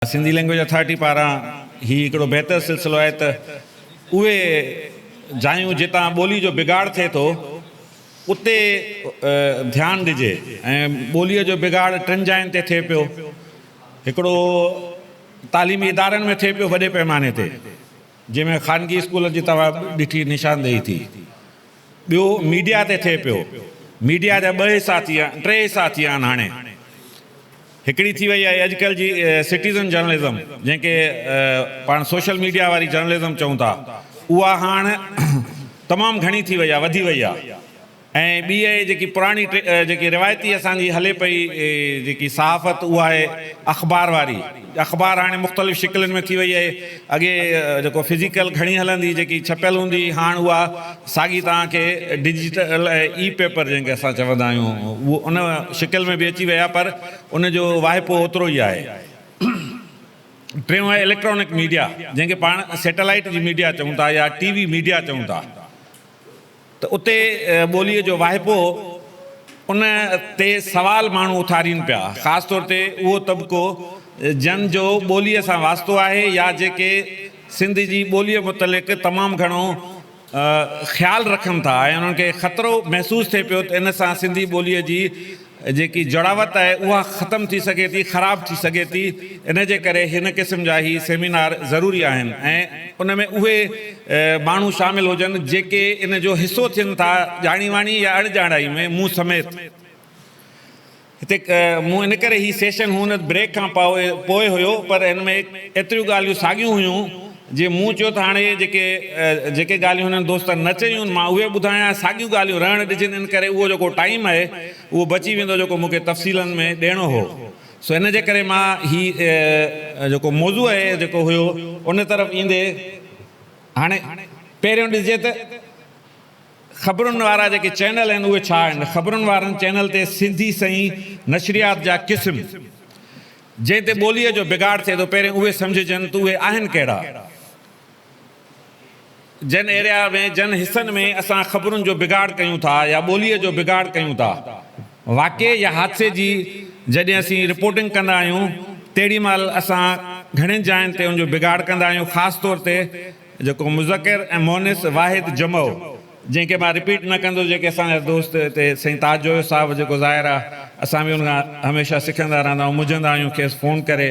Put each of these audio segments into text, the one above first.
Sindhi language authority पारां ही हिकिड़ो बहितर सिलसिलो आहे त उहे जायूं जितां ॿोली जो बिगाड़ थिए थो उते ध्यानु ॾिजे ऐं ॿोलीअ जो बिगाड़ टिनि जायुनि ते थिए पियो। हिकिड़ो तालीमी इदारनि में थिए पियो वॾे पैमाने ते, जंहिंमें ख़ानगी स्कूल जी तव्हां ॾिठी निशानदेही थी। ॿियो मीडिया ते थिए पियो। मीडिया जा ॿ हिसा थी विया, टे हिसा थी विया आहिनि हाणे। हिकिड़ी थी वई आहे अॼुकल्ह जी सिटीज़न जर्नलिज़म, जंहिंखे पाण सोशल मीडिया वारी जर्नलिज़म चऊं था, उहा हाणे तमामु घणी थी वई आहे, वधी वई आहे। ऐं ॿी आहे जेकी पुराणी जेकी रिवायती असांजी हले पई जेकी सहाफ़त, उहा आहे अख़बार वारी। अख़बार हाणे मुख़्तलिफ़ शिकिलनि में थी वई आहे। अॻे जेको फिज़िकल घणी हलंदी जेकी छपियल हूंदी, हाणे उहा साॻी तव्हांखे डिजिटल ई पेपर जंहिंखे असां चवंदा आहियूं, उहो उन शिकिल में बि अची विया, पर उनजो वाहिपो ओतिरो ई आहे। टियों आहे इलेक्ट्रॉनिक मीडिया, जंहिंखे पाण सैटेलाइट जी मीडिया चऊं था या टीवी मीडिया चऊं था। त उते ॿोलीअ जो वाहिपो उन ते सवाल माण्हू उथारीनि पिया, ख़ासि तौर ते उहो तबिको जन जो ॿोलीअ सां वास्तो आहे या जेके सिंधी जी ॿोलीअ मुतलिक़ तमामु घणो ख़्यालु रखनि था ऐं उन्हनि खे ख़तरो महसूसु थिए पियो त इन सां सिंधी ॿोलीअ जी जेकी जड़ावत आहे उहा ख़तमु थी सघे थी, ख़राबु थी सघे थी। इन जे करे हिन क़िस्म जा ई सेमिनार ज़रूरी आहिनि ऐं उन में उहे माण्हू शामिलु हुजनि जेके इन जो हिसो थियनि था, ॼाणी वाणी या अणॼाणाई में, मूं समेत। हिते मूं इन करे ही सेशन हुन ब्रेक खां पोइ हुयो, पर हिन में एतिरियूं ॻाल्हियूं साॻियूं हुयूं जे मूं चयो त हाणे जेके ॻाल्हियूं हुननि दोस्तनि न चयूं मां उहे ॿुधायां, साॻियूं ॻाल्हियूं रहणु ॾिजनि। इन करे उहो जेको टाइम आहे उहो बची वेंदो जेको मूंखे तफ़सीलनि में ॾियणो हो। सो इन जे करे मां ही जेको मौज़ू आहे जेको हुयो उन तरफ़ ईंदे हाणे पहिरियों ॾिसिजे त ख़बरुनि वारा जेके चैनल आहिनि उहे छा आहिनि। ख़बरुनि वारनि चैनल ते सिंधी सही नशरियात जा क़िस्म जंहिं ते ॿोलीअ जो बिगाड़ थिए थो, पहिरियों उहे सम्झजनि त उहे आहिनि कहिड़ा। जन एरिया में, जन हिसनि में असां ख़बरुनि जो बिगाड़ कयूं था या ॿोलीअ जो बिगाड़ कयूं था, वाक़े या हादसे जी जॾहिं असीं रिपोर्टिंग कंदा आहियूं तेॾी महिल असां घणनि जायुनि ते उनजो बिगाड़ कंदा आहियूं। ख़ासि तौर ते जेको मुज़किर ऐं मोनिस वाहिद जमो, जंहिंखे मां रिपीट न कंदो, जेके असांजा दोस्त हिते साईं ताज जोयो साहिबु जेको ज़ाहिर आहे, असां बि उनखां हमेशह सिखंदा रहंदा आहियूं, मुंझंदा आहियूं, खेसि फ़ोन करे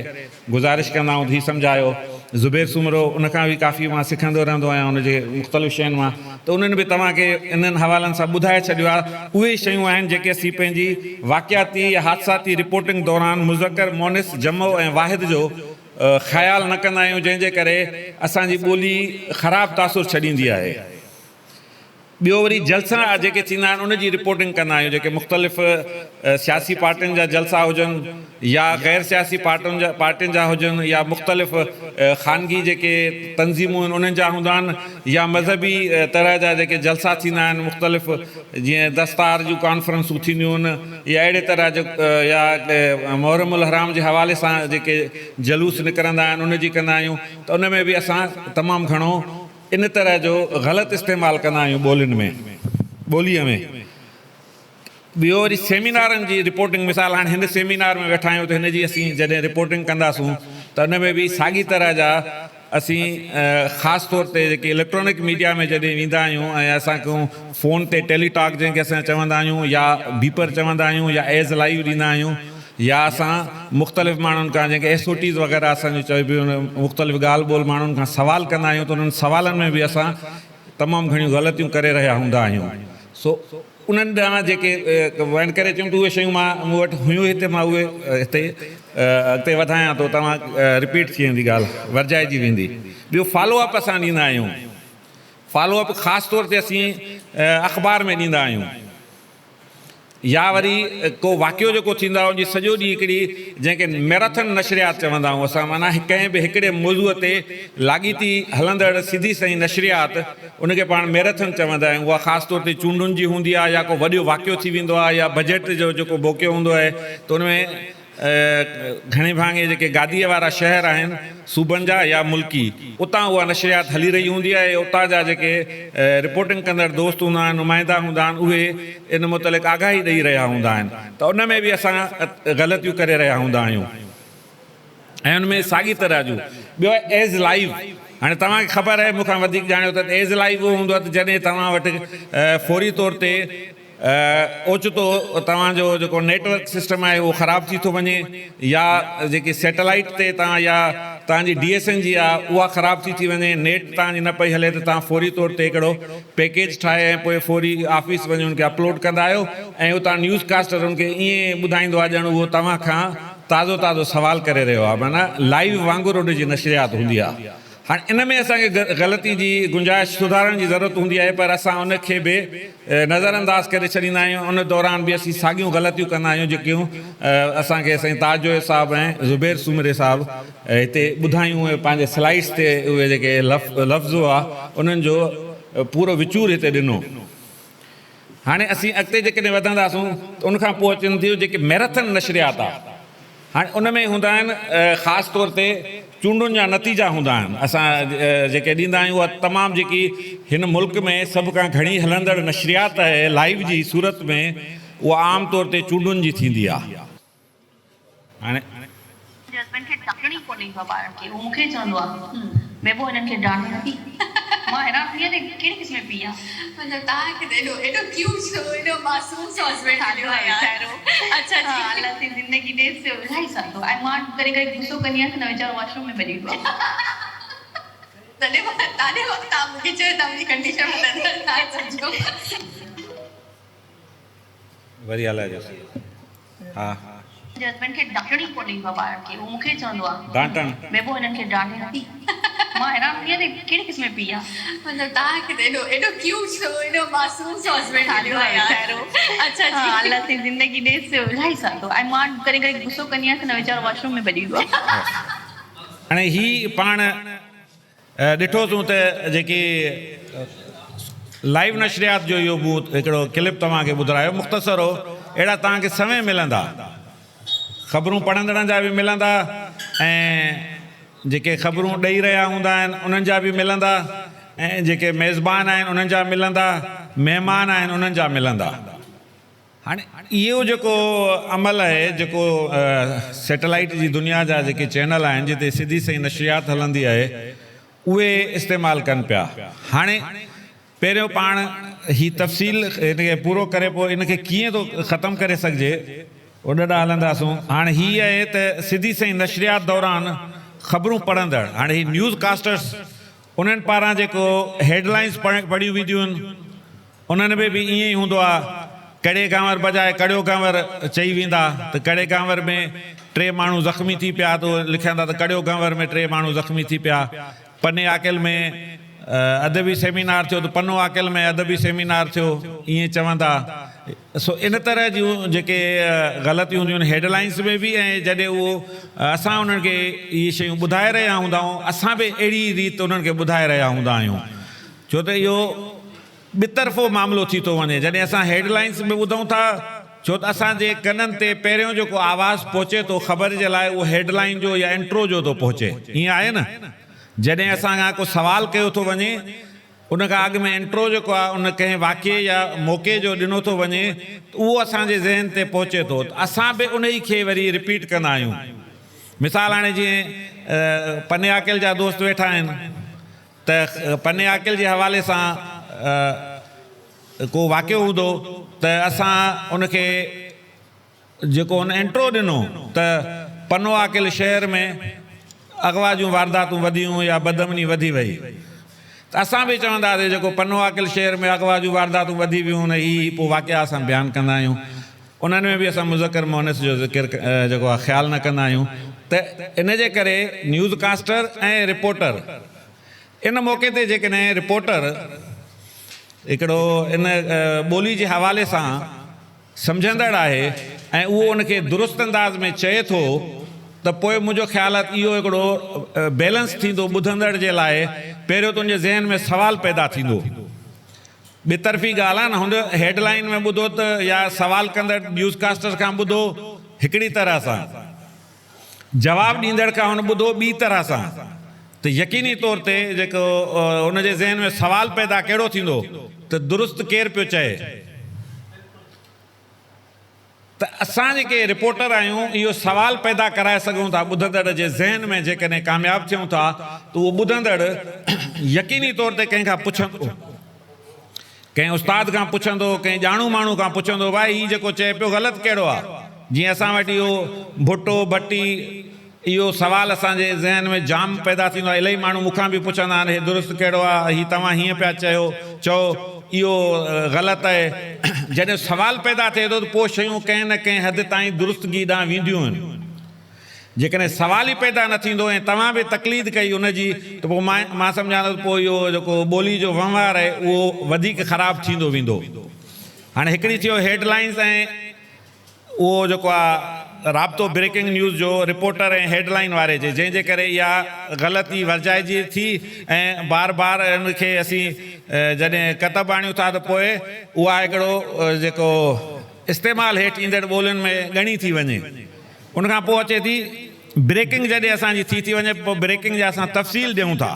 गुज़ारिश कंदा आहियूं ही सम्झायो। ज़ुबैर सुमरो, उनखां बि काफ़ी मां सिखंदो रहंदो आहियां उनजे मुख़्तलिफ़ शयुनि मां, त उन्हनि बि तव्हांखे इन्हनि हवालनि सां ॿुधाए छॾियो आहे। उहे शयूं आहिनि जेके असीं पंहिंजी वाक़ियाती या हादसाती रिपोर्टिंग दौरान मुज़किर, मोनिस, जमो ऐं वाहिद जो ख़्यालु न कंदा आहियूं, जंहिंजे करे असांजी ॿोली ख़राबु तासुरु छॾींदी आहे। ॿियो वरी जलसा जेके थींदा आहिनि उनजी रिपोर्टिंग कंदा आहियूं, जेके मुख़्तलिफ़ सियासी पार्टियुनि जा जलसा हुजनि या ग़ैर सियासी पार्टियुनि जा हुजनि या मुख़्तलिफ़ ख़ानगी जेके तंज़ीमूं आहिनि उन्हनि जा हूंदा आहिनि, या मज़हबी तरह जा जेके जलसा थींदा आहिनि, मुख़्तलिफ़ जीअं दस्तार जूं कॉन्फ्रेंसूं थींदियूं आहिनि या अहिड़े तरह जो या मुहर्रमुल हराम जे हवाले सां जेके जलूस निकिरंदा आहिनि उनजी कंदा आहियूं। त उन में बि असां तमामु घणो इन तरह जो ग़लति इस्तेमालु कंदा आहियूं ॿोलीअ में। ॿियो वरी सेमिनारनि जी रिपोर्टिंग, मिसाल हाणे हिन सेमिनार में वेठा आहियूं त हिन जी असीं जॾहिं रिपोर्टिंग कंदासूं त उन में बि साॻी तरह जा असीं ख़ासि तौर ते जेके इलेक्ट्रॉनिक मीडिया में जॾहिं वेंदा आहियूं ऐं असांखे फ़ोन ते टेलीटॉक जंहिंखे असां चवंदा आहियूं या बीपर चवंदा आहियूं या एज़ लाइव ॾींदा आहियूं, या असां मुख़्तलिफ़ माण्हुनि खां जेके SOTs वग़ैरह असांजो चइबियूं आहिनि, मुख़्तलिफ़ ॻाल्हि ॿोल माण्हुनि खां सवाल कंदा आहियूं, त उन्हनि सवालनि में बि असां तमामु घणियूं ग़लतियूं करे रहिया हूंदा आहियूं। सो उन्हनि ॾांहुं जेके वञी करे चयूं त उहे शयूं मूं वटि हुयूं हिते, मां उहे हिते अॻिते वधायां थो, तव्हां रिपीट थी वेंदी ॻाल्हि, वरजाइजी वेंदी। ॿियो फॉलोअप असां ॾींदा आहियूं। फॉलोअप ख़ासि तौर ते असीं अख़बार में ॾींदा आहियूं, या वरी को वाक़ियो जेको थींदो आहे उनजी सॼो ॾींहुं हिकिड़ी जंहिंखे मैराथन नशरियात चवंदा आहियूं असां, माना कंहिं बि हिकिड़े मौज़ूअ ते लाॻीती हलंदड़ सिधी सही नशरियात, उनखे पाण मैराथन चवंदा आहियूं। उहा ख़ासि तौर ते चूंडुनि जी हूंदी आहे या को वॾो वाक़ियो थी वेंदो आहे या बजट जो जेको बोकियो हूंदो आहे, त उनमें घणे भाङे जेके गादीअ वारा शहर आहिनि सूबनि जा या मुल्की, उतां उहा नशरियात हली रही हूंदी आहे। उतां जा जेके रिपोर्टिंग कंदड़ दोस्त हूंदा आहिनि, नुमाइंदा हूंदा आहिनि, उहे इन मुतलिक़ आगाही ॾेई रहिया हूंदा आहिनि, त उन में बि असां ग़लतियूं करे रहिया हूंदा आहियूं। ऐं उनमें साॻी तरह जूं ॿियो एज़ लाइव। हाणे तव्हांखे ख़बर आहे मूंखां वधीक ॼाणियो त एज़ लाइव उहो हूंदो आहे त जॾहिं तव्हां वटि फौरी तौर ते ओचितो तव्हांजो जेको नेटवर्क सिस्टम आहे उहो ख़राबु थी थो वञे, या जेकी सैटेलाइट ते तव्हां या तव्हांजी DSN जी आहे उहा ख़राबु थी वञे, नेट तव्हांजी न पई हले, त तव्हां फौरी तौर ते हिकिड़ो पैकेज ठाहे ऐं पोइ फौरी ऑफिस वञी उनखे अपलोड कंदा आहियो ऐं उतां न्यूज़ कास्टर उनखे ईअं ॿुधाईंदो आहे ॼण उहो तव्हां खां ताज़ो ताज़ो सवाल करे रहियो आहे, माना लाइव वांगुरु उनजी नशरियात हूंदी आहे। हाणे इन में असांखे ग़लती जी गुंजाइश सुधारण जी ज़रूरत हूंदी आहे, पर असां उनखे बि नज़रअंदाज़ करे छॾींदा आहियूं। उन दौरान बि असीं साॻियूं ग़लतियूं कंदा आहियूं जेकियूं असांखे साईं ताजो साहिबु ऐं ज़ुबैर सुमरे साहिबु हिते ॿुधायूं ऐं पंहिंजे स्लाइड्स ते उहे जेके लफ़्ज़ आहे उन्हनि जो पूरो विचूर हिते ॾिनो। हाणे असीं अॻिते जेकॾहिं वधंदासूं त उनखां पोइ अचनि थियूं जेके मैराथन नशरियात आहे। हाणे उन में हूंदा आहिनि ख़ासि तौर ते चूंडुनि जा नतीजा हूंदा आहिनि, असां जेके ॾींदा आहियूं उहा तमामु जेकी हिन मुल्क में सभ खां घणी हलंदड़ नशरियात आहे लाइव जी सूरत में, उहा आम तौर ते चूंडुनि जी थींदी आहे। हाणे हस्बैंड खे डांटणी कोन्हे का ॿारनि खे, उहो मूंखे चवंदो आहे बेबो हिननि खे डांट नथी। मां हैरान थी विया कहिड़ी क़िस्म जी पीउ आहे, मतलब तव्हांखे त एॾो क्यूट सो एॾो मासूम सो हस्बैंड मिलियो आहे यार। अच्छा जी, हा अलाह जी ज़िंदगी ॾे से इलाही सारो। ऐं मां कॾहिं कॾहिं गुस्सो कंदी आहियां त न वीचारो वॉशरूम में भॼी वियो आहे। तॾहिं तव्हां मूंखे चयो तव्हां मुंहिंजी कंडीशन में नज़र न अचिजो। वरी हलाइजो। हा हस्बैंड खे डांटणी कोन्हे का ॿारनि खे, उहो मूंखे चवंदो आहे डांटण बेबो हिननि खे डांट नथी। मां हैरान थी विया कहिड़ी क़िस्म जी पीउ आहे, मतलब तव्हांखे त एॾो क्यूट सो एॾो मासूम सो हस्बैंड मिलियो आहे यार। अच्छा जी, हा अलाह जी ज़िंदगी ॾे से इलाही सारो। ऐं मां कॾहिं कॾहिं गुस्सो कंदी आहियां त न वीचारो वॉशरूम में भॼी वियो आहे। हाणे ही पाण ॾिठोसीं त जेकी लाइव नशरियात जो इहो हिकिड़ो क्लिप तव्हांखे ॿुधायो मुख़्तसर हो, अहिड़ा तव्हांखे समय मिलंदा, ख़बरूं पढ़ंदड़नि जा बि मिलंदा ऐं जेके ख़बरूं ॾेई रहिया हूंदा आहिनि उन्हनि जा बि मिलंदा ऐं जेके मेज़बान आहिनि उन्हनि जा मिलंदा, महिमान आहिनि उन्हनि जा मिलंदा। हाणे इहो जेको अमल आहे जेको सैटेलाइट जी दुनिया जा जेके चैनल आहिनि जिते सिधी सही नशरियात हलंदी आहे उहे इस्तेमालु कनि पिया। हाणे पहिरियों पाण ही तफ़सील हिनखे पूरो करे पोइ इनखे कीअं थो ख़तमु करे सघिजे उन ॾांहुं हलंदासूं। हाणे हीअ आहे त सिधी सही नशरियात दौरान ख़बरूं पढ़ंदड़, हाणे ही न्यूज़ कास्टर्स उन्हनि पारां जेको हेडलाइंस पढ़ियूं वेंदियूं आहिनि उन्हनि में बि ईअं ई हूंदो आहे, कड़े गांवर बजाए कड़ियो गांवर चई वेंदा त कड़े गांवर में 3 माण्हू ज़ख़्मी थी पिया त लिखंदा त कड़ियो गांवर में 3 माण्हू ज़ख़्मी थी पिया। पने आकिल में अदबी सेमिनार थियो त पनो आकिल में अदबी सेमिनार थियो ईअं चवंदा। सो इन तरह जूं जेके ग़लतियूं हूंदियूं आहिनि हेडलाइंस में बि, ऐं जॾहिं उहो असां उन्हनि खे इहे शयूं ॿुधाए रहिया हूंदा आहियूं असां बि अहिड़ी रीति उन्हनि खे ॿुधाए रहिया हूंदा आहियूं, छो त इहो ॿितरफ़ो मामिलो थी थो वञे। जॾहिं असां हेडलाइंस में ॿुधूं था छो त असांजे कननि ते पहिरियों जेको आवाज़ु पहुचे थो ख़बर जे लाइ उहो हेडलाइन जो या इंट्रो जो थो पहुचे, ईअं आहे न। जॾहिं असां खां को सवाल कयो थो वञे उन खां अॻु में इंट्रो जेको आहे उन कंहिं वाक़िए या मौक़े जो ॾिनो थो वञे त उहो असांजे ज़हन ते पहुचे थो, त असां बि उन ई खे वरी रिपीट कंदा आहियूं। मिसाल हाणे जीअं पने आकिल जा दोस्त वेठा आहिनि त पने आकिल जे हवाले सां को वाक़ियो हूंदो त असां उनखे जेको उन इंट्रो ॾिनो त पनो आकिल शहर में अगवा जूं वारदातूं वधियूं या बदमनी वधी वई, त असां बि चवंदासीं जेको पनो आकिल शहर में अगवा जूं वारदातूं वधी वियूं न ही पोइ वाक़िया असां बयानु कंदा आहियूं। उन्हनि में बि असां मुज़कर मुअनस जो ज़िक्र जेको आहे ख़्यालु न कंदा आहियूं। त इन जे करे न्यूज़ कास्टर ऐं रिपोर्टर इन मौक़े ते जेकॾहिं रिपोर्टर हिकिड़ो इन ॿोली जे हवाले सां सम्झंदड़ आहे ऐं उहो उनखे दुरुस्त अंदाज़ में चए थो त पोइ मुंहिंजो ख़्यालु आहे इहो हिकिड़ो बैलेंस थींदो ॿुधंदड़ जे लाइ। पहिरियों तुंहिंजे ज़हन में सवाल पैदा थींदो, ॿितरफ़ी ॻाल्हि आहे न, हुन हेडलाइन में ॿुधो त या सवाल कंदड़ न्यूज़ कास्टर खां ॿुधो हिकिड़ी तरह सां, जवाबु ॾींदड़ खां हुन ॿुधो ॿी तरह सां, त यकीनी तौर ते जेको हुनजे ज़हन में सवाल पैदा कहिड़ो थींदो त दुरुस्त केरु पियो चए। त असां जेके रिपोर्टर आहियूं इहो सवाल पैदा कराए सघूं था ॿुधंदड़ जे ज़हन में जेकॾहिं कामयाबु थियूं था त उहो ॿुधंदड़ यकीनी तौर ते कंहिंखां पुछंदो, कंहिं उस्ताद खां पुछंदो, कंहिं ॼाणू माण्हू खां पुछंदो, भाई हीउ जेको चए पियो ग़लति कहिड़ो आहे। जीअं असां वटि इहो भुट्टो भट्टी इहो सुवाल असांजे ज़हन में जाम पैदा थींदो आहे। इलाही माण्हू मूंखां बि पुछंदा आहिनि हे दुरुस्त कहिड़ो आहे, हीउ तव्हां हीअं पिया चओ इहो ग़लति आहे। जॾहिं सुवाल पैदा थिए थो त पोइ शयूं कंहिं न कंहिं हद ताईं दुरुस्तगी ॾांहुं वेंदियूं आहिनि। जेकॾहिं सुवाल ई पैदा न थींदो ऐं तव्हां बि तकलीद कई उनजी त पोइ मां सम्झां थो पोइ इहो जेको ॿोली जो वहिंवार आहे उहो वधीक ख़राबु थींदो वेंदो। हाणे हिकिड़ी थियो हेडलाइंस ऐं उहो जेको आहे राब्तो ब्रेकिंग न्यूज़ जो रिपोर्टर ऐं हेडलाइन वारे जे जंहिंजे करे इहा ग़लती वर्जाइजी थी ऐं बार बार उनखे असीं जॾहिं कतब आणियूं था त पोइ उहा हिकिड़ो जेको इस्तेमालु हेठि ईंदड़ ॿोलियुनि में ॻणी थी वञे। उनखां पोइ अचे थी ब्रेकिंग जॾहिं असांजी थी वञे पोइ ब्रेकिंग जा असां तफ़सील ॾियूं था।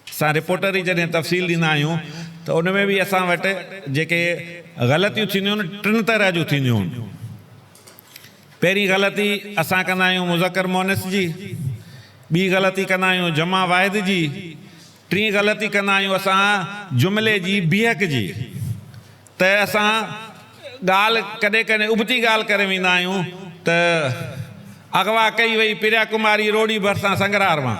असां रिपोर्टर ई जॾहिं तफ़सील ॾींदा आहियूं त उन में बि असां वटि जेके ग़लतियूं थींदियूं आहिनि 3 तरह जूं थींदियूं आहिनि। पहिरीं ग़लती असां कंदा आहियूं मुज़कर मोनस जी, ॿी ग़लती कंदा आहियूं जमा वाहिद जी, टीं ग़लती कंदा आहियूं असां जुमिले जी बीहक जी। त असां ॻाल्हि कॾहिं कॾहिं उबती ॻाल्हि करे वेंदा आहियूं त अगवा कई वई प्रिया कुमारी रोड़ी भरिसां संगरार मां।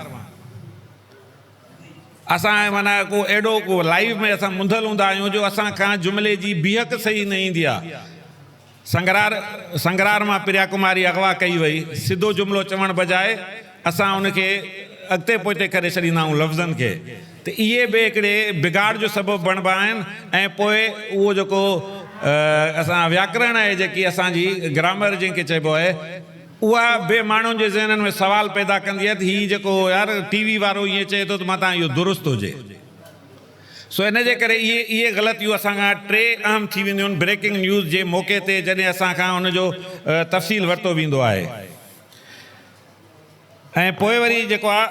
असां माना को अहिड़ो को लाइव में असां मुंधल हूंदा आहियूं जो असां खां जुमिले जी बीहक सही न ईंदी आहे। संगरार मां प्रिया कुमारी अगवा कई वई, सिधो जुमिलो चवण बजाए असां उनखे अॻिते पोइते करे छॾींदा आहियूं लफ़्ज़नि खे। त इहे बि हिकिड़े बिगाड़ जो सबबु बणिबा आहिनि। ऐं पोइ उहो जेको असां व्याकरण आहे जेकी असांजी ग्रामर जंहिंखे चइबो आहे उहा बि माण्हुनि जे ज़हननि में सवाल पैदा कंदी आहे त हीउ जेको यार टीवी वारो ईअं चए थो त मथां इहो दुरुस्त हुजे। सो इन जे करे इहे ग़लतियूं असां खां 3 अहम थी वेंदियूं आहिनि ब्रेकिंग न्यूज़ जे मौक़े ते जॾहिं असां खां उनजो तफ़सील वरितो वेंदो आहे। ऐं पोइ वरी जेको आहे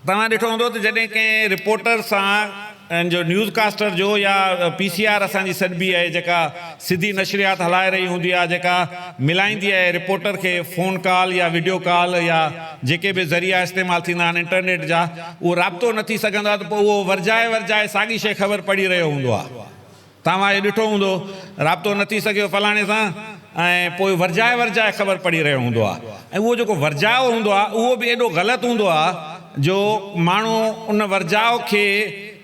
तव्हां ॾिठो हूंदो त जॾहिं कंहिं रिपोर्टर सां जो न्यूज़कास्टर जो या PCR असांजी सॾिबी आहे जेका सिधी नशरियात हलाए रही हूंदी आहे, जेका मिलाईंदी आहे रिपोर्टर खे फ़ोन कॉल या वीडियो कॉल या जेके बि ज़रिया इस्तेमालु थींदा आहिनि इंटरनेट जा, उहो राब्तो न थी सघंदो आहे त पोइ उहो वर्जाए साॻी शइ ख़बर पढ़ी रहियो हूंदो आहे। तव्हां इहो ॾिठो हूंदो राब्तो न थी सघियो फलाणे सां ऐं पोइ वर्जाए ख़बर पढ़ी रहियो हूंदो आहे। ऐं उहो जेको वर्जाओ हूंदो आहे उहो बि एॾो ग़लति हूंदो आहे जो माण्हू उन वर्जाओ खे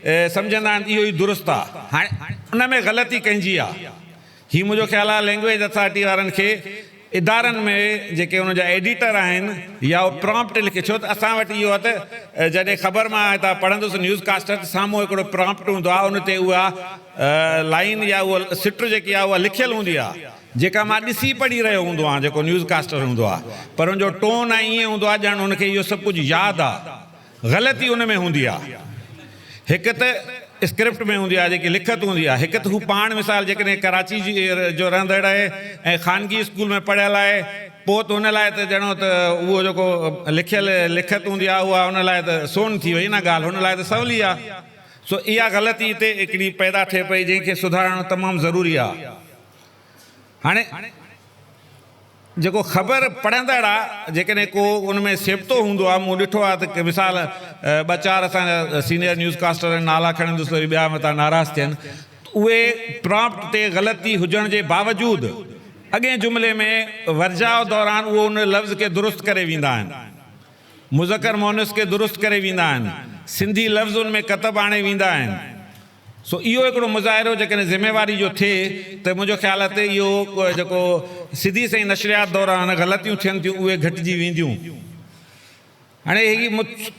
सम्झंदा आहिनि इहो ई दुरुस्त आहे। हाणे उन में ग़लती कंहिंजी आहे। हीउ मुंहिंजो ख़्यालु आहे लैंग्वेज अथॉरिटी वारनि खे इदारनि में जेके उन जा एडिटर आहिनि या उहो प्रॉम्प्ट लिखे, छो त असां वटि इहो आहे त जॾहिं ख़बर मां हितां पढ़ंदुसि न्यूज़कास्टर त साम्हूं हिकिड़ो प्रॉम्प्ट हूंदो आहे, उन ते उहा लाइन या उहा सिट जेकी आहे उहा लिखियलु हूंदी आहे जेका मां ॾिसी पढ़ी रहियो हूंदो आहियां जेको न्यूज़कास्टर हूंदो आहे, पर उनजो टोन ऐं ईअं हूंदो आहे ॼण उनखे इहो सभु कुझु यादि आहे। ग़लती उन में हूंदी आहे। हिकु त स्क्रिप्ट में हूंदी आहे जेकी लिखत हूंदी आहे, हिकु त हू पाण मिसाल जेकॾहिं कराची जो रहंदड़ आहे ऐं ख़ानगी स्कूल में पढ़ियल आहे पोइ त हुन लाइ त ॼणो त उहो जेको लिखियल लिखत हूंदी आहे उहा हुन लाइ त सोन थी वई न ॻाल्हि, हुन लाइ त सवली आहे। सो इहा ग़लती हिते हिकिड़ी पैदा थिए पई जंहिंखे सुधारणु तमामु ज़रूरी आहे। हाणे जेको ख़बर पढ़ंदड़ आहे जेकॾहिं को उन में सेप्तो हूंदो आहे, मूं ॾिठो आहे त मिसाल 2-4 असांजा सीनियर न्यूज़कास्टर नाला खणंदुसि वरी ॿिया मथां नाराज़ थियनि, उहे प्रॉम्प्ट ते ग़लती हुजण जे बावजूदु अॻे जुमिले में वर्जाउ दौरान उहो उन लफ़्ज़ खे दुरुस्त करे वेंदा आहिनि, मुज़कर मोनस खे दुरुस्त करे वेंदा आहिनि, सिंधी लफ़्ज़ उन में कतब आणे वेंदा आहिनि। सो इहो हिकिड़ो मुज़ाहिरो जेकॾहिं ज़िम्मेवारी जो थिए त मुंहिंजो ख़्याल आहे त इहो जेको सिधी सही नशरियात दौरान ग़लतियूं थियनि थियूं उहे घटिजी वेंदियूं। हाणे हीअ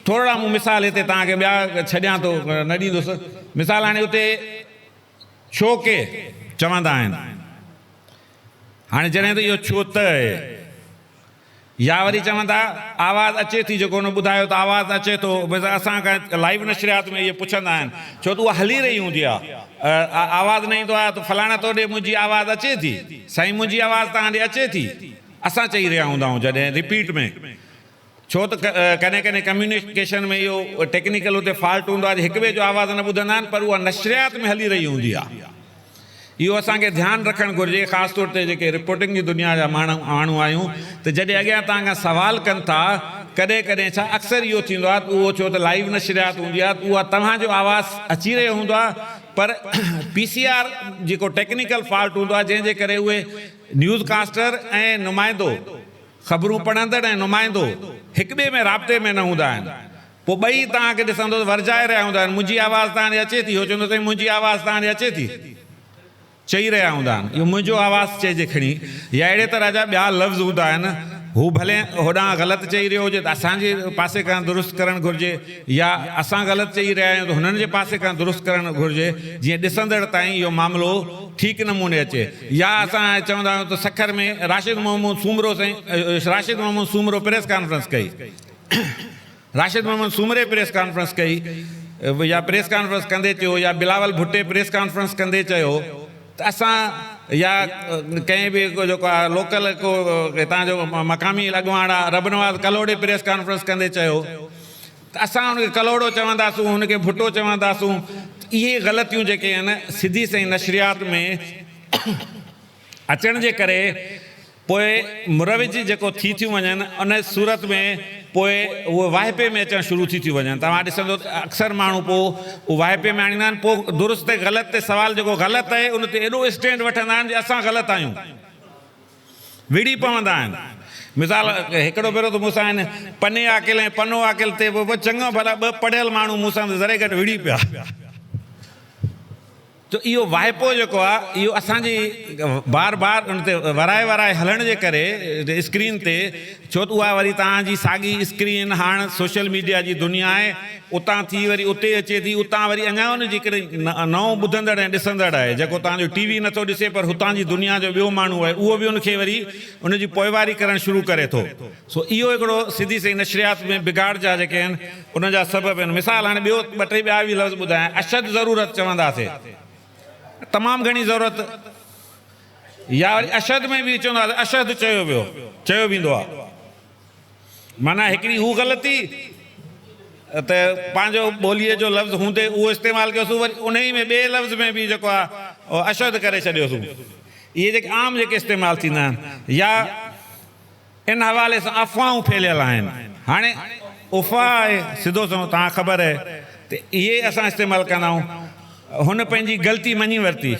थोरा मूं मिसाल हिते तव्हांखे ॿिया छॾियां थो न ॾींदुसि। मिसाल हाणे उते छो के चवंदा आहिनि, हाणे जॾहिं त इहो छो त आहे या वरी चवंदा आवाज़ु अचे थी, जेको हुन ॿुधायो त आवाज़ु अचे थो, असां खां लाइव नशरियात में इहे पुछंदा आहिनि छो त उहा हली रही हूंदी आहे, आवाज़ु न ईंदो आहे त फलाणे तोॾे मुंहिंजी आवाज़ु अचे थी, साईं मुंहिंजी आवाज़ु तव्हां ॾे अचे थी, असां चई रहिया हूंदा आहियूं जॾहिं रिपीट में। छो त कॾहिं कॾहिं कम्यूनिकेशन में इहो टेक्निकल उते फॉल्ट हूंदो आहे, हिक ॿिए जो आवाज़ु न ॿुधंदा आहिनि पर उहा नशरियात में हली रही हूंदी आहे। इहो असांखे ध्यानु रखणु घुरिजे, ख़ासि तौर ते जेके रिपोर्टिंग जी दुनिया जा माण्हू आहियूं, त जॾहिं अॻियां तव्हां खां सवाल कनि था, कॾहिं कॾहिं छा अक्सर इहो थींदो आहे, उहो छो त लाइव नशरियात हूंदी आहे, उहा तव्हांजो आवाज़ु अची रहियो हूंदो आहे, पर PCR जेको टेक्निकल फॉल्ट हूंदो आहे, जंहिंजे करे उहे न्यूज़कास्टर ऐं नुमाइंदो, ख़बरूं पढ़ंदड़ ऐं नुमाइंदो हिक ॿिए में राब्ते में न हूंदा आहिनि। पोइ ॿई तव्हांखे ॾिसंदो वरजाए रहिया हूंदा आहिनि, मुंहिंजी आवाज़ तव्हांखे अचे थी, उहो चवंदो अथई मुंहिंजी आवाज़ तव्हांखे अचे थी, चई रहिया हूंदा आहिनि इहो मुंहिंजो आवाज़ु चइजे खणी, या अहिड़े तरह जा ॿिया लफ़्ज़ हूंदा आहिनि, हू भले होॾां ग़लति चई रहियो हुजे त असांजे पासे खां दुरुस्त करणु घुरिजे, या असां ग़लति चई रहिया आहियूं त हुननि जे पासे खां दुरुस्त करणु घुरिजे, जीअं ॾिसंदड़ ताईं इहो मामिलो ठीकु नमूने अचे। या असां चवंदा आहियूं त सखर में राशिद मोहम्मद सूमरो प्रेस कॉन्फ्रेंस कई, राशिद मोहम्मद सूमरे प्रेस कॉन्फ्रेंस कई, या प्रेस कॉन्फ्रेंस कंदे चयो, या बिलावल भुट्टे प्रेस कॉन्फ्रेंस कंदे चयो, त असां या कंहिं बि जेको आहे लोकल को हितां जो मक़ामी अॻुवाणा रबनवाज़ कलोड़े प्रेस कॉन्फ्रेंस कंदे चयो, त असां हुनखे कलोड़ो चवंदासूं, हुनखे भुट्टो चवंदासूं। इहे ग़लतियूं जेके आहिनि सिधी सही नशरियात में अचण जे करे पोइ मुरविज जेको थी थियूं वञनि, उन सूरत में पोइ उहे वाहिपे में अचणु शुरू थी थियूं वञनि। तव्हां ॾिसंदो अक्सर माण्हू पोइ उहे वाहिपे में आणींदा आहिनि, पोइ दुरुस्त ते ग़लति ते सवाल जेको ग़लति आहे उन ते एॾो स्टैंड वठंदा आहिनि जो असां ग़लति आहियूं, विड़ी पवंदा आहिनि। मिसाल हिकिड़ो भेरो त मूंसां आहिनि पने आकिल ऐं पनो आकिल ते चङो भला ॿ पढ़ियल माण्हू मूंसां ज़रे घटि विड़ी पिया। त इहो वाइपो जेको आहे इहो असांजी बार बार उन ते वराए हलण जे करे स्क्रीन ते, छो त उहा वरी तव्हांजी साॻी स्क्रीन हाणे सोशल मीडिया जी दुनिया आहे, उतां थी वरी उते अचे थी, उतां वरी अञा उन जी हिकिड़ी नओं ॿुधंदड़ ऐं ॾिसंदड़ आहे, जेको तव्हांजो TV नथो ॾिसे पर हुतां जी दुनिया जो ॿियो माण्हू आहे, उहो बि उनखे वरी उनजी पोइवारी करणु शुरू करे थो। सो इहो हिकिड़ो सिधी सही नशरियात में बिगाड़ जा जेके आहिनि उन जा सबब आहिनि। मिसाल हाणे ॿियो ॿ टे ॿिया बि लफ़्ज़ ॿुधायां, अशद ज़रूरत चवंदासीं, तमामु घणी ज़रूरत, या वरी अशद में बि चवंदासीं अशद चयो वेंदो आहे, माना हिकिड़ी हू ग़लती त पंहिंजो ॿोलीअ जो लफ़्ज़ हूंदे उहो इस्तेमालु कयोसीं, वरी उन ई में ॿिए लफ़्ज़ में बि जेको आहे अशद करे छॾियोसीं। इहे जेके आम जेके इस्तेमालु थींदा आहिनि, या इन हवाले सां अफ़वाहूं फैलियल आहिनि। हाणे उफ़वाह आहे सिधो सो तव्हां ख़बर आहे त इहे असां इस्तेमालु कंदा आहियूं। हुन पंहिंजी ग़लती मञी वरिती,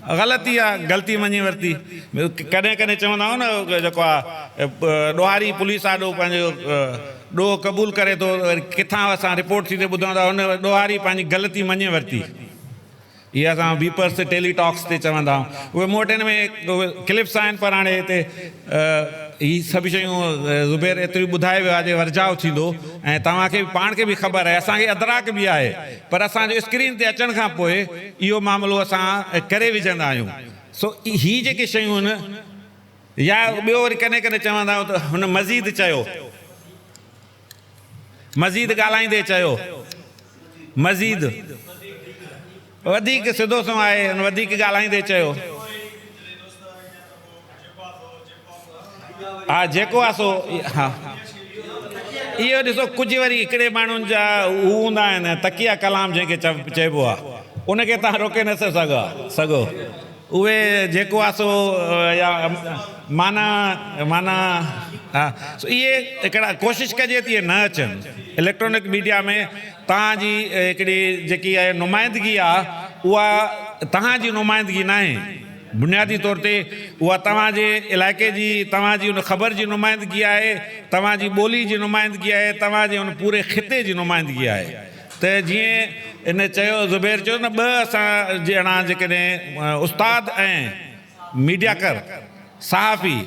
ग़लती आहे ग़लती मञी वरिती। कॾहिं कॾहिं चवंदा आहियूं न जेको आहे ॾोहारी पुलिस आॾो पंहिंजो ॾोह क़बूल करे थो, किथां असां रिपोर्ट थी ॿुधूं था हुन ॾोहारी पंहिंजी ग़लती मञी वरिती। इहे असां बीपर्स ते टेलीटॉक्स ते चवंदा आहियूं, उहे मूं वटि हिन में क्लिप्स आहिनि, पर हाणे हिते हीअ सभु शयूं ज़ुबैर एतिरी ॿुधाए वियो आहे जे वर्जाउ थींदो, ऐं तव्हांखे पाण खे बि ख़बर आहे, असांखे अदराक बि आहे, पर असांजो स्क्रीन ते अचण खां पोइ इहो मामिलो असां करे विझंदा आहियूं। सो हीअ जेके शयूं आहिनि, या ॿियो वरी कॾहिं कॾहिं चवंदा आहियूं त हुन मज़ीद चयो, मज़ीद ॻाल्हाईंदे चयो, मज़ीद वधीक सिधो सो आहे, वधीक ॻाल्हाईंदे चयो, हा जेको आहे सो, हा इहो ॾिसो कुझु वरी हिकिड़े माण्हुनि जा हू हूंदा आहिनि तकिया कलाम जंहिंखे चइबो आहे, उनखे तव्हां रोके न सघो, उहे जेको आहे सो या माना हा। सो इहे हिकिड़ा कोशिशि कजे थी न अचनि। इलेक्ट्रॉनिक मीडिया में तव्हांजी हिकिड़ी जेकी आहे नुमाइंदगी आहे, उहा तव्हांजी नुमाइंदगी न आहे, बुनियादी तौर ते उहा तव्हांजे इलाइक़े जी, तव्हांजी उन ख़बर जी नुमाइंदगी आहे, तव्हांजी ॿोली जी नुमाइंदगी आहे, तव्हांजे उन पूरे ख़िते जी नुमाइंदगी आहे। त जीअं इन चयो ज़ुबैर चयो न, ॿ असां ॼणा जेकॾहिं उस्ताद ऐं मीडियाकर सहाफ़ी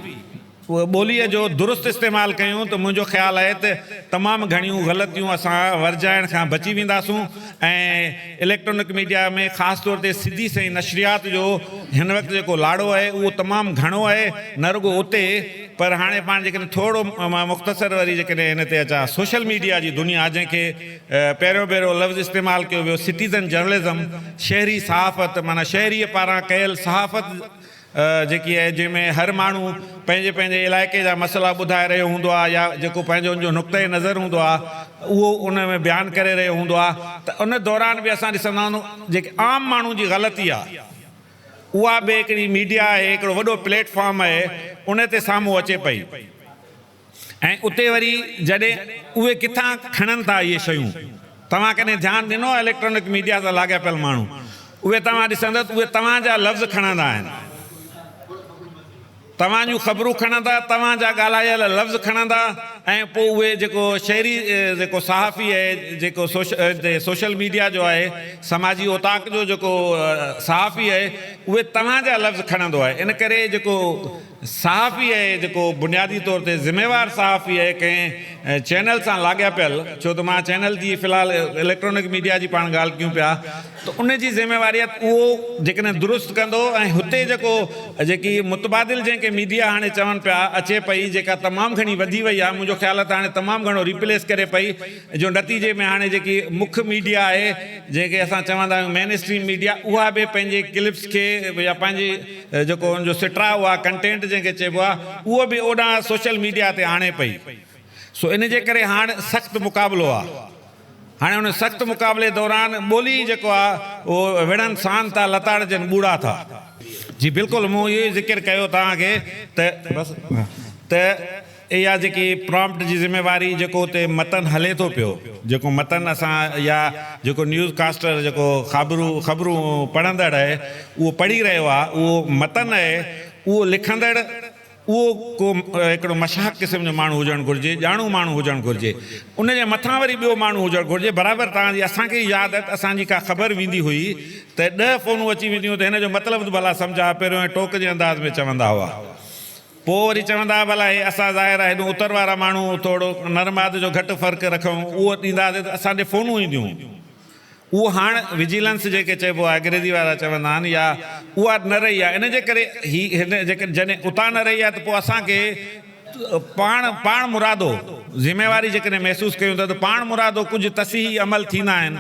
उहा ॿोलीअ जो दुरुस्त इस्तेमालु कयूं त मुंहिंजो ख़्यालु आहे त तमामु घणियूं ग़लतियूं असां वर्जाइण खां बची वेंदासूं। ऐं इलेक्ट्रॉनिक मीडिया में ख़ासि तौर ते सिधी सही नशरियात जो हिन वक़्तु जेको लाड़ो आहे उहो तमामु घणो आहे, न रुॻो उते, पर हाणे पाण जेकॾहिं थोरो मुख़्तसर वरी जेकॾहिं हिन ते अचां सोशल मीडिया जी दुनिया, जंहिंखे पहिरियों लफ़्ज़ इस्तेमालु कयो वियो सिटीज़न जर्नलिज़म, शहरी सहाफ़त, माना शहरीअ पारां कयल सहाफ़त जेकी आहे, जंहिंमें हर माण्हू पंहिंजे इलाइक़े जा मसइला ॿुधाए रहियो हूंदो आहे, या जेको पंहिंजो उनजो नुक़्ते नज़र हूंदो आहे उहो उन में बयानु करे रहियो हूंदो आहे। त उन दौरान बि असां ॾिसंदा आहियूं जेके आम माण्हू जी ग़लती आहे, उहा बि हिकिड़ी मीडिया आहे, हिकिड़ो वॾो प्लेटफॉर्म आहे, उन ते साम्हूं अचे पई। ऐं उते वरी जॾहिं उहे किथां खणनि था इहे शयूं, तव्हां कॾहिं ध्यानु ॾिनो इलेक्ट्रॉनिक मीडिया सां लाॻापियल माण्हू, उहे तव्हां ॾिसंदव उहे तव्हांजा लफ़्ज़ खणंदा आहिनि, तव्हां जूं ख़बरूं खणंदा, तव्हांजा ॻाल्हायल लफ़्ज़ खणंदा, ऐं पोइ उहे जेको शहरी जेको सहाफ़ी आहे, जेको सोशल मीडिया जो आहे, समाजी ओताक जो जेको सहाफ़ी आहे, उहे तव्हांजा लफ़्ज़ खणंदो आहे। इन करे जेको सहाफ़ी आहे, जेको बुनियादी तौर ते ज़िम्मेवार सहाफ़ी आहे कंहिं चैनल सां लाॻापियल, छो त मां चैनल जी फ़िलहालु इलेक्ट्रॉनिक मीडिया जी पाण ॻाल्हि कयूं पिया, त उन जी ज़िम्मेवारियत उहो जेकॾहिं दुरुस्त कंदो, ऐं हुते जेको जेकी मुतबादिल जंहिंखे मीडिया हाणे चवनि पिया अचे पई, जेका तमामु घणी वधी वई आहे, मुंहिंजो ख़्यालु आहे त हाणे तमामु घणो रिप्लेस करे पई, जो नतीजे में हाणे जेकी मुख्य मीडिया आहे, जंहिंखे असां चवंदा आहियूं मेन स्ट्रीम मीडिया, उहा बि पंहिंजे क्लिप्स खे या पंहिंजे जेको हुनजो सिटरा हुआ कंटेंट जंहिंखे चइबो आहे, उहो बि ओॾां सोशल मीडिया ते आणे पई। सो इन जे करे हाणे सख़्तु मुक़ाबिलो आहे। हाणे हुन सख़्तु मुक़ाबले दौरान ॿोली जेको आहे उहो विढ़नि सान था, लताड़जनि ॿूढ़ा था। जी बिल्कुलु, मूं इहो ई ज़िक्र कयो तव्हांखे त इहा जेकी प्रॉम्प्ट जी ज़िम्मेवारी जेको उते मतन हले थो पियो, जेको मतन असां या जेको न्यूज़ कास्टर जेको ख़बरूं पढ़ंदड़ आहे उहो पढ़ी रहियो आहे, उहो मतन आहे, उहो लिखंदड़ उहो को हिकिड़ो मशाक क़िस्म जो माण्हू हुजणु घुरिजे, ॼाणू माण्हू हुजणु घुरिजे, उन जे मथां वरी ॿियो माण्हू हुजणु घुरिजे। बराबरि तव्हांजी असांखे यादि आहे त असांजी का ख़बर वेंदी हुई त 10 फ़ोनूं अची वेंदियूं त हिन जो मतिलबु भला सम्झा, पहिरियों टोक जे अंदाज़ में चवंदा हुआ, पोइ वरी चवंदा भला हे असां ज़ाहिर आहे हेॾो उतर वारा माण्हू थोरो नरमाद जो घटि फ़र्क़ु रखूं, उहो ॾींदासीं त असांजे फ़ोनूं ईंदियूं। उहो हाणे विजिलेंस जेके चइबो आहे, अंग्रेज़ी वारा चवंदा आहिनि, या उहा न रही आहे। इन जे करे हिन जेके जॾहिं उतां न रही आहे त पोइ असांखे पाण मुरादो ज़िम्मेवारी जेकॾहिं महसूसु कयूं था त पाण मुरादो कुझु तसीही अमल थींदा आहिनि,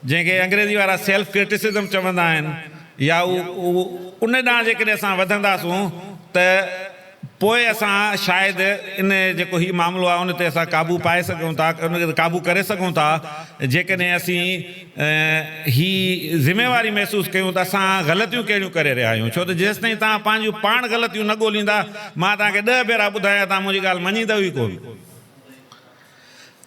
जंहिंखे अंग्रेज़ी वारा सेल्फ क्रिटिसिज़म चवंदा आहिनि, या उहो उन ॾांहुं जेकॾहिं असां वधंदासूं त पोइ असां शायदि इन जेको हीउ मामिलो आहे उन ते असां क़ाबू पाए सघूं था, उनखे क़ाबू करे सघूं था, जेकॾहिं असीं हीअ ज़िम्मेवारी महसूसु कयूं त असां ग़लतियूं कहिड़ियूं करे रहिया आहियूं। छो त जेसिताईं तव्हां पंहिंजूं पाण ग़लतियूं न ॻोल्हींदा, मां तव्हांखे 10 भेरा ॿुधायां, तव्हां मुंहिंजी ॻाल्हि मञींदव ई कोन।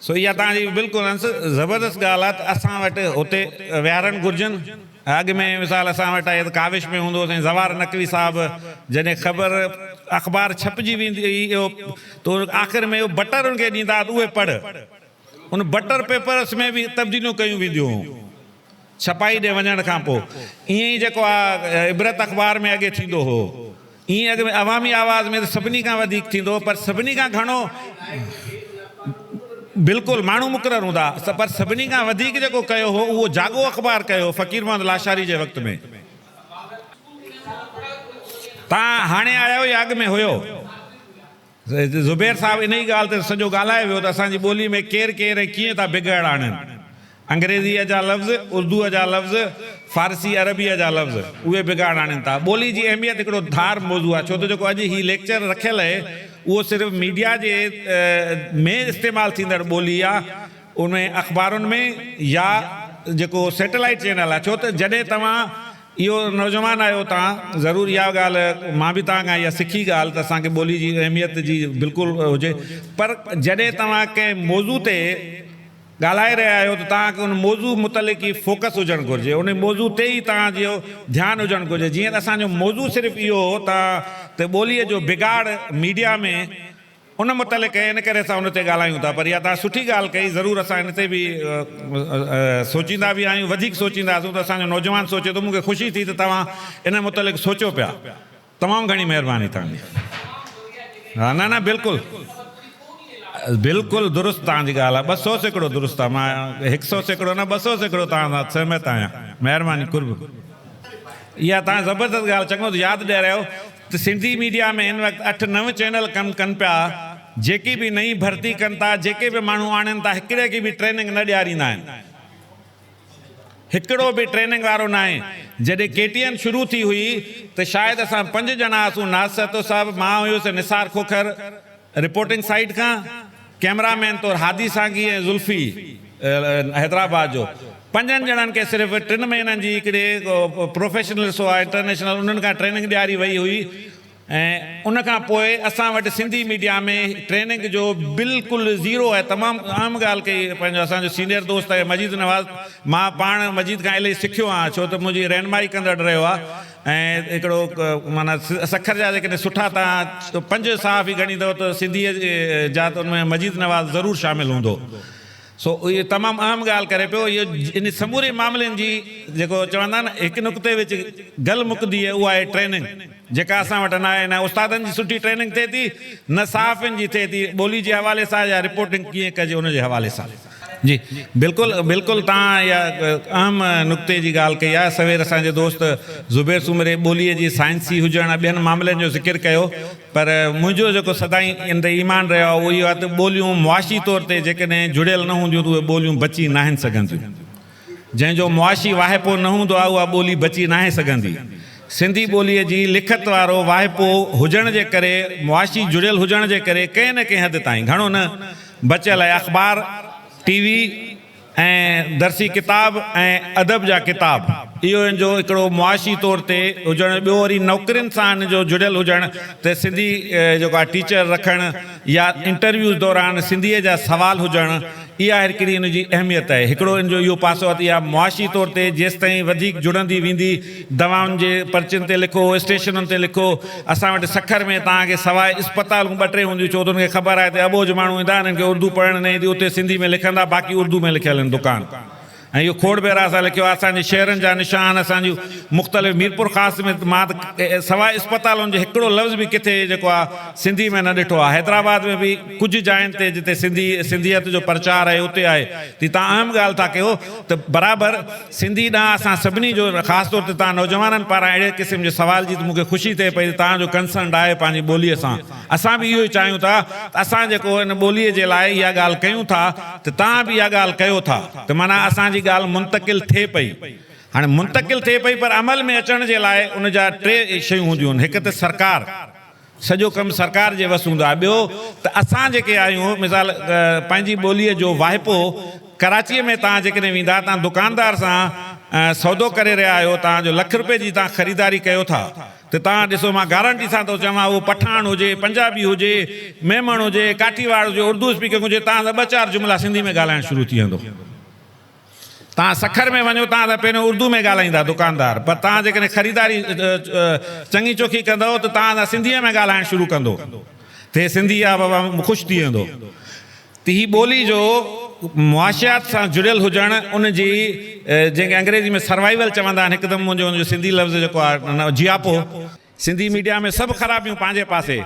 सो इहा तव्हांजी बिल्कुलु ज़बरदस्त ॻाल्हि आहे त असां वटि हुते विहारणु घुरिजनि। अॻु में मिसाल असां वटि आहे काविश में हूंदो साईं ज़वार नक़वी साहिबु, जॾहिं ख़बर अख़बार छपिजी वेंदी हुई त आख़िर में इहो बटर उनखे ॾींदा त उहे पढ़, उन बटर पेपर्स में बि तब्दीलियूं कयूं वेंदियूं हुयूं छपाई ॾे वञण खां पोइ। ईअं ई जेको आहे इबरत अख़बार में अॻे थींदो हो, ईअं अॻु में अवामी आवाज़ में त सभिनी खां वधीक थींदो हो, पर सभिनी खां घणो बिल्कुलु माण्हू मुक़ररु हूंदा, पर सभिनी खां वधीक जेको कयो हो उहो जागो अख़बार कयो फ़क़ीर मोहम्मद लाशारी जे वक़्त में। तव्हां हाणे आया हो या अॻु में हुयो? ज़ुबैर साहिबु इन ई ॻाल्हि ते सॼो ॻाल्हाए वियो त असांजी ॿोली में केरु केरु ऐं कीअं था बिगड़ आणनि। अंग्रेज़ीअ जा लफ़्ज़, उर्दूअ जा लफ़्ज़, फ़ारसी अरबीअ जा लफ़्ज़, उहे बिगाड़ आणनि था। ॿोली जी अहमियत हिकिड़ो धार मौज़ू आहे, छो त जेको अॼु हीउ लेक्चर रखियलु आहे उहो सिर्फ़ु मीडिया जे में इस्तेमालु थींदड़ ॿोली आहे, उनमें अख़बारुनि में या जेको सैटेलाइट चैनल आहे। छो त जॾहिं तव्हां इहो नौजवान आहियो, तव्हां ज़रूरु इहा ॻाल्हि मां बि तव्हां खां इहा सिखी ॻाल्हि त असांखे ॿोली जी अहमियत जी बिल्कुलु हुजे, पर जॾहिं तव्हां कंहिं मौज़ू ते ॻाल्हाए रहिया आहियो त तव्हांखे उन मौज़ू मुतलिक़ ई फोकस हुजणु घुरिजे, उन मौज़ू ते ई तव्हांजो ध्यानु हुजणु घुरिजे। जीअं त असांजो मौज़ू सिर्फ़ु इहो हो त ॿोलीअ जो बिगाड़ मीडिया में उन मुतलिक़ आहे, इन करे असां उन ते ॻाल्हायूं था। पर इहा तव्हां सुठी ॻाल्हि कई, ज़रूरु असां हिन ते बि सोचींदा बि आहियूं, वधीक सोचींदासीं त असांजो नौजवान सोचे थो। मूंखे ख़ुशी थी त तव्हां इन मुतलिक़ सोचियो पिया, तमामु घणी महिरबानी तव्हांजी। हा न न बिल्कुलु बिल्कुलु दुरुस्त तव्हांजी ॻाल्हि आहे, 200 सैकड़ो दुरुस्त आहे। मां 100 सैकड़ो न 200 सैकड़ो तव्हां सां सहमत आहियां। महिरबानी कुर्ब। इहा तव्हां ज़बरदस्त ॻाल्हि चङो यादि ॾियारियो त सिंधी मीडिया में हिन वक़्तु 8-9 चैनल कमु कनि पिया, जेकी बि नई भर्ती कनि था, जेके बि माण्हू आणनि था, हिकिड़े खे बि ट्रेनिंग न ॾियारींदा आहिनि, हिकिड़ो बि ट्रेनिंग वारो न आहे। जॾहिं KTN शुरू थी हुई त शायदि असां 5 ॼणा हुआसीं, नाज़ साहिबु, मां हुयुसि, निसार खोखर रिपोर्टिंग साइड खां, कैमरामैन तौरु हादी सांगी ऐं ज़ुल्फी हैदराबाद जो, 5 ॼणनि खे सिर्फ़ु 3 महीननि जी हिकिड़े प्रोफेशनल सो आहे इंटरनेशनल उन्हनि खां ट्रेनिंग ॾियारी वई हुई ऐं उन खां पोइ असां वटि सिंधी मीडिया में ट्रेनिंग जो बिल्कुलु ज़ीरो आहे। तमामु आम ॻाल्हि कई पंहिंजो असांजो सीनियर दोस्त आहे मजीद नवाज़, मां पाण मजीद खां इलाही सिखियो आहियां छो त मुंहिंजी रहनुमाई कंदड़ रहियो आहे ऐं हिकिड़ो माना सखर जा जेकॾहिं सुठा तव्हां 5 साहब ई ॻणींदव त सिंधीअ जा त उनमें मजीद नवाज़ ज़रूरु शामिलु हूंदो। सो इहो तमामु अहम ॻाल्हि करे पियो। इहो इन समूरे मामलनि जी जेको चवंदा आहिनि हिकु नुक़्ते विच ॻाल्हि मुकदी आहे उहा आहे ट्रेनिंग जेका असां वटि न आहे। न उस्तादनि जी सुठी ट्रेनिंग थिए थी न सहाफ़ियुनि जी थिए थी ॿोली जे हवाले सां या रिपोर्टिंग कीअं कजे उन जे हवाले सां। जी बिल्कुलु बिल्कुलु तव्हां इहा अहम नुक़्ते जी ॻाल्हि कई आहे। सवेर असांजे दोस्त ज़ुबैर सुमरे ॿोलीअ जी साइंसी हुजण ॿियनि मामलनि जो ज़िक्र कयो पर मुंहिंजो जेको सदाई इन ते ईमान रहियो आहे उहो इहो आहे त ॿोलियूं मुआशी तौर ते जेकॾहिं जुड़ियल न हूंदियूं त उहे ॿोलियूं बची न आहिनि सघंदियूं। जंहिंजो मुआशी वाहिपो न हूंदो आहे उहा ॿोली बची न आहे सघंदी। सिंधी ॿोलीअ जी लिखत वारो वाहिपो हुजण जे करे मुआशी जुड़ियल हुजण जे करे कंहिं न कंहिं हद ताईं घणो न बचियल आहे। अख़बार टीवी ऐं दर्सी किताब ऐं अदब जा किताब इहो इन जो हिकिड़ो मुआशी तौर ते हुजणु। ॿियो वरी नौकरियुनि सां इन जो जुड़ियल हुजणु त सिंधी जेको आहे टीचर रखणु या इंटरव्यूज़ दौरान सिंधीअ जा सवाल हुजणु इहा हिकिड़ी इन जी अहमियत आहे। हिकिड़ो इन जो इहो पासो आहे त इहा मुआशी तौर ते जेसि ताईं वधीक जुड़ंदी वेंदी दवाउनि जे पर्चियुनि ते लिखो स्टेशनुनि ते लिखो। असां वटि सखर में तव्हांखे सवाइ इस्पतालूं 2-3 हूंदियूं छो त उनखे ख़बर आहे त अबोज माण्हू ईंदा आहिनि हिनखे उर्दू पढ़णु न ईंदी उते सिंधी में लिखंदा बाक़ी उर्दू में लिखियल आहिनि दुकान। ऐं इहो खोड़ बेरा सां लिखियो आहे असांजे शहरनि जा निशान असांजूं मुख़्तलिफ़ मीरपुर ख़ासि में मां त सवाइ इस्पतालुनि जो हिकिड़ो लफ़्ज़ बि किथे जेको आहे सिंधी में न ॾिठो आहे। हैदराबाद में बि कुझु जायुनि ते जिते सिंधियत जो प्रचार आहे उते आहे। त तव्हां अहम ॻाल्हि था कयो त बराबरि सिंधी ॾांहुं असां सभिनी जो ख़ासि तौर ते तव्हां नौजवाननि पारां अहिड़े क़िस्म जे सवाल जी त मूंखे ख़ुशी थिए पई तव्हांजो कंसर्न आहे पंहिंजी ॿोलीअ सां। असां बि इहो ई चाहियूं था त असां जेको हिन ॿोलीअ जे लाइ इहा ॻाल्हि कयूं था त तव्हां बि इहा ॻाल्हि कयो था त माना असांजी ॻाल्हि मुंतकिल थिए पई। हाणे मुंतकिल थिए पई पर अमल में अचण जे लाइ उन जा 3 शयूं हूंदियूं आहिनि। हिकु त सरकार सॼो कमु सरकार जे वसि हूंदो आहे। ॿियो त असां जेके आहियूं मिसाल पंहिंजी ॿोलीअ जो वाहिपो कराचीअ में तव्हां जेकॾहिं वेंदा तव्हां दुकानदार सां सौदो करे रहिया आहियो तव्हांजो लख रुपए जी तव्हां ख़रीदारी कयो था त तव्हां ॾिसो मां गारंटी सां थो चवां उहो पठान हुजे पंजाबी हुजे मेमण हुजे काठीवाड़ हुजे उर्दू स्पीकर हुजे तव्हां त 2-4 जुमिला सिंधी में ॻाल्हाइणु शुरू थी वेंदो। तव्हां सखर में वञो तव्हां त पहिरियों उर्दू में ॻाल्हाईंदा दुकानदार पर तव्हां जेकॾहिं ख़रीदारी चङी चोखी कंदव त तव्हां त सिंधीअ में ॻाल्हाइणु शुरू कंदो त सिंधी आहे बाबा ख़ुशि थी वेंदो। त हीअ ॿोली जो मुआशियात सां जुड़ियल हुजणु उन जी जंहिंखे अंग्रेज़ी में सर्वाइवल चवंदा आहिनि हिकदमि मुंहिंजो सिंधी लफ़्ज़ जेको आहे जियापो। सिंधी मीडिया में सभु ख़राबियूं पंहिंजे पासे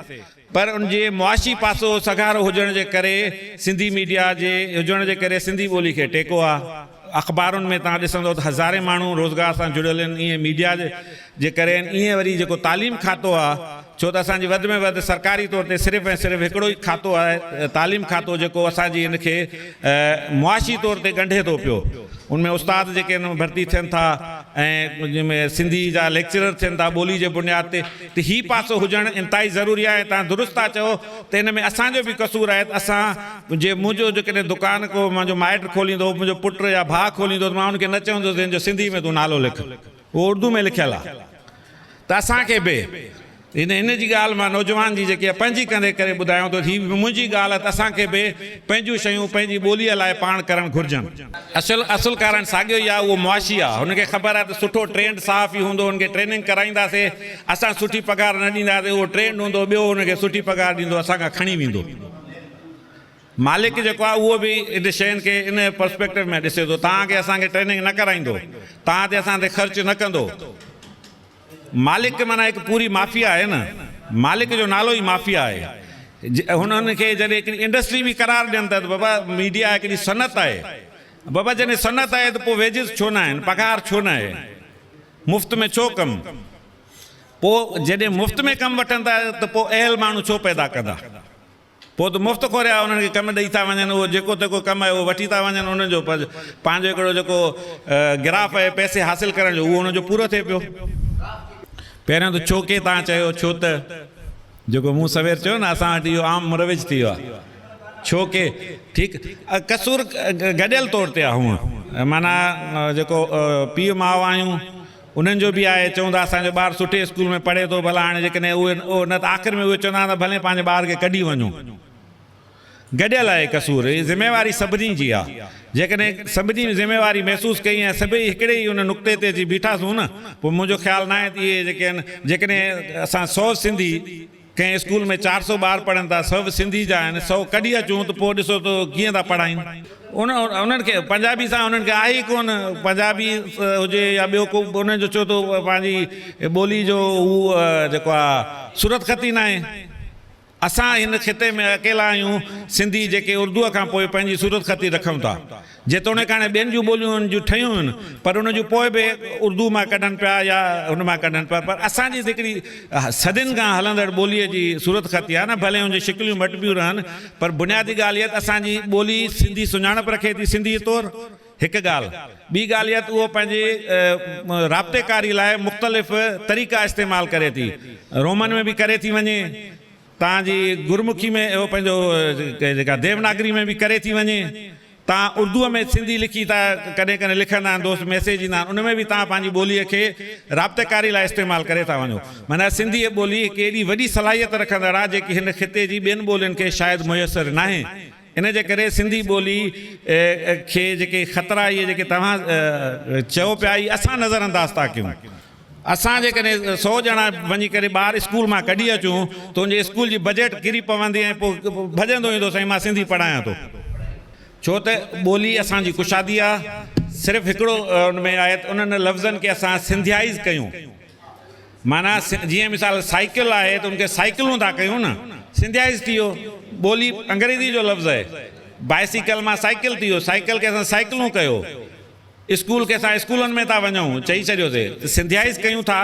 पर उन जे मुआशी पासो सगारो हुजण जे करे सिंधी मीडिया जे हुजण जे करे सिंधी ॿोली खे टेको आहे। अख़बारुनि में तव्हां ॾिसंदो त हज़ारे माण्हू रोज़गार सां जुड़ियल आहिनि। ईअं मीडिया जे करे ईअं वरी जेको तालीम खातो आहे छो त असांजी वधि में वधि सरकारी तौर ते सिर्फ़ु ऐं सिर्फ़ु हिकिड़ो ई खातो आहे तालीम खातो जेको असांजी हिनखे मुआशी तौर ते ॻंढे थो पियो। उनमें उस्ताद जेके हिन भर्ती थियनि था ऐं जंहिंमें सिंधी जा लेक्चरर थियनि था ॿोली जे बुनियाद ते त हीअ पासो हुजणु इंतिहाई ज़रूरी आहे। तव्हां दुरुस्त था चओ त हिन में असांजो बि कसूर आहे। असां मुंहिंजो जेकॾहिं दुकान को मुंहिंजो माइट खोलींदो मुंहिंजो पुटु या भाउ खोलींदो त मां हुनखे न चवंदुसि जंहिंजो सिंधी में तूं नालो लिख उहो उर्दू में लिखियलु आहे। त असांखे बि इन जी ॻाल्हि मां नौजवान जी जेकी आहे पंहिंजी कंदे करे ॿुधायूं थो हीअ मुंहिंजी ॻाल्हि आहे त असांखे बि पंहिंजूं शयूं पंहिंजी ॿोलीअ लाइ पाण करणु घुरिजनि। असुल कारण साॻियो ई आहे उहो मुआशी आहे। हुनखे ख़बर आहे त सुठो ट्रेंड साफ़ ई हूंदो हुनखे ट्रेनिंग कराईंदासीं असां सुठी पघार न ॾींदासीं उहो ट्रेंड हूंदो ॿियो हुनखे सुठी पघार ॾींदो असांखां खणी वेंदो। मालिक जेको आहे उहो बि इन शयुनि खे इन पर्सपेक्टिव में ॾिसे थो तव्हांखे असांखे ट्रेनिंग न कराईंदो तव्हां ते असां ते ख़र्चु न कंदो। मालिक माना हिकु पूरी माफ़िया आहे न मालिक जो नालो ई माफ़िया आहे। हुननि खे जॾहिं हिकिड़ी इंडस्ट्री बि करार ॾियनि था त बाबा मीडिया हिकिड़ी सनत आहे। बाबा जॾहिं सनत आहे त पोइ वेजिस छो न आहिनि पघार छो न आहे मुफ़्त में छो कमु। पोइ जॾहिं मुफ़्त में कमु वठनि था त पोइ अहिल माण्हू छो पैदा कंदा। पोइ त मुफ़्त खोरिया उन्हनि खे कमु ॾेई था वञनि उहो जेको तेको कमु आहे उहो वठी था वञनि उन्हनि जो पंहिंजो हिकिड़ो जेको गिराफ़ आहे पैसे हासिलु करण जो उहो हुनजो पूरो थिए पियो। पहिरियों त छो के तव्हां चयो छो त जेको मूं सवेर चयो न असां वटि इहो आम मुरविज थी वियो आहे छो के ठीकु कसूर गॾियल तौर ते आहे हूअं माना जेको पीउ माउ आहियूं उन्हनि जो बि आहे, चवंदा असांजो ॿारु सुठे स्कूल में पढ़े थो, भला हाणे जेकॾहिं उहे न त आख़िर में उहे चवंदा त भले पंहिंजे ॿार खे कढी वञूं। गॾियल आहे कसूर, हीअ ज़िमेवारी सभिनी जी आहे। जेकॾहिं सभिनी ज़िमेवारी महसूसु कई ऐं सभई हिकिड़े ई उन नुक़्ते ते अची बीठासूं न, पोइ मुंहिंजो ख़्यालु न आहे त इहे जेके आहिनि, जेकॾहिं असां 100 सिंधी कंहिं स्कूल में 400 ॿार पढ़नि था, 100 सिंधी जा आहिनि, 100 कढी अचूं त पोइ ॾिसो त कीअं था पढ़ाइनि। उन्हनि खे पंजाबी सां उन्हनि खे आहे ई कोन, पंजाबी हुजे या ॿियो को, उन्हनि जो छो थो पंहिंजी ॿोली जो हू जेको आहे सूरत ख़ती न आहे। असां हिन खिते में अकेला आहियूं सिंधी जेके उर्दूअ खां पोइ पंहिंजी सूरत ख़ती रखूं था। जेतोणीकि हाणे ॿियनि जूं ॿोलियूं उन्हनि जूं ठहियूं आहिनि, पर उन जूं पोइ बि उर्दू मां कढनि पिया या हुन मां कढनि पिया, पर असांजी हिकिड़ी सदियुनि खां हलंदड़ ॿोलीअ जी सूरत ख़ती आहे न, भले हुनजी शिकिलियूं मटबियूं रहनि, पर बुनियादी ॻाल्हि इहा त असांजी ॿोली सिंधी सुञाणप रखे थी सिंधी तौरु, हिकु ॻाल्हि। ॿी ॻाल्हि इहा त उहो पंहिंजे राब्तेकारी लाइ मुख़्तलिफ़ तरीक़ा इस्तेमालु करे थी, रोमन में बि करे थी वञे, तव्हांजी गुरमुखी में उहो पंहिंजो जेका देवनागरी में बि करे थी वञे, तव्हां उर्दूअ में सिंधी लिखी था कॾहिं कॾहिं लिखंदा आहिनि दोस्त, मैसेज ईंदा आहिनि, उन में बि तव्हां पंहिंजी ॿोलीअ खे राब्तेकारी लाइ इस्तेमालु करे था वञो। माना सिंधी ॿोली हिकु एॾी वॾी सलाहियत रखंदड़ आहे जेकी हिन खिते जी ॿियनि ॿोलियुनि खे शायदि मुयसरु न आहे। इन जे करे सिंधी ॿोली खे जेके ख़तरा इहे जेके तव्हां चयो पिया, इहे असां नज़रअंदाज़ था कयूं। असां जेकॾहिं 100 ॼणा वञी करे ॿार स्कूल मां कढी अचूं त उनजे स्कूल जी बजट किरी पवंदी ऐं पोइ भॼंदो ईंदो साईं मां सिंधी पढ़ायां थो, छो त ॿोली असांजी कुशादी आहे। सिर्फ़ु हिकिड़ो उन में आहे त उन्हनि लफ़्ज़नि खे असां सिंधियाइज़ कयूं, माना जीअं मिसाल साइकिल आहे त उनखे साइकिलूं था कयूं न, सिंधियाइज़ थी वियो। ॿोली अंग्रेज़ी जो लफ़्ज़ आहे, बाइसिकल मां साइकिल थी वियो, साइकिल खे असां साइकिलूं कयो, स्कूल खे असां स्कूलनि में था वञूं, चई छॾियोसीं सिंधियाइज़ कयूं था,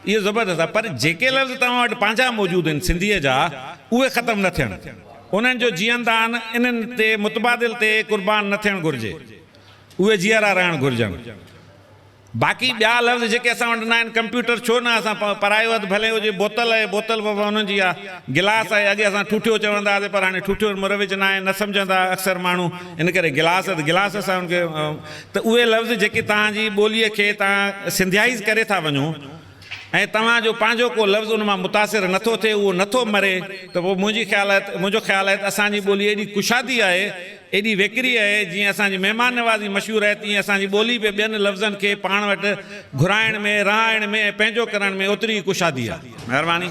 इहो ज़बरदस्त आहे। पर जेके लफ़्ज़ तव्हां वटि पंहिंजा मौजूदु आहिनि सिंधीअ जा, उहे ख़तमु न थियनि, उन्हनि जो जीअंदा आहिनि, इन्हनि ते मुतबादिल ते क़ुर्बान न थियणु घुरिजे, उहे जीअरा रहणु घुरिजनि। बाक़ी ॿिया लफ़्ज़ जेके असां वटि न आहिनि, कंप्यूटर छो न असां पढ़ायो आहे, भले हुजे बोतल आहे, बोतल बाबा हुननि जी आहे, गिलास आहे, अॻे असां ठूठियो चवंदा हुआसीं, पर हाणे ठूठियो मुरविज न आहे, न सम्झंदा अक्सर माण्हू, इन करे गिलास त गिलास सां उनखे, त उहे लफ़्ज़ जेके तव्हांजी ॿोलीअ खे तव्हां सिंधियाइज़ करे था वञो ऐं तव्हांजो पंहिंजो को लफ़्ज़ उन मां मुतासिर नथो थिए, उहो नथो मरे, त पोइ मुंहिंजो ख़्यालु आहे त असांजी ॿोली एॾी कुशादी आहे, एॾी वेकरी आहे, जीअं असांजी महिमान नवाज़ी मशहूरु आहे, तीअं असांजी ॿोली बि ॿियनि लफ़्ज़नि खे पाण वटि घुराइण में, रहाइण में, पंहिंजो करण में ओतिरी कुशादी आहे। महिरबानी।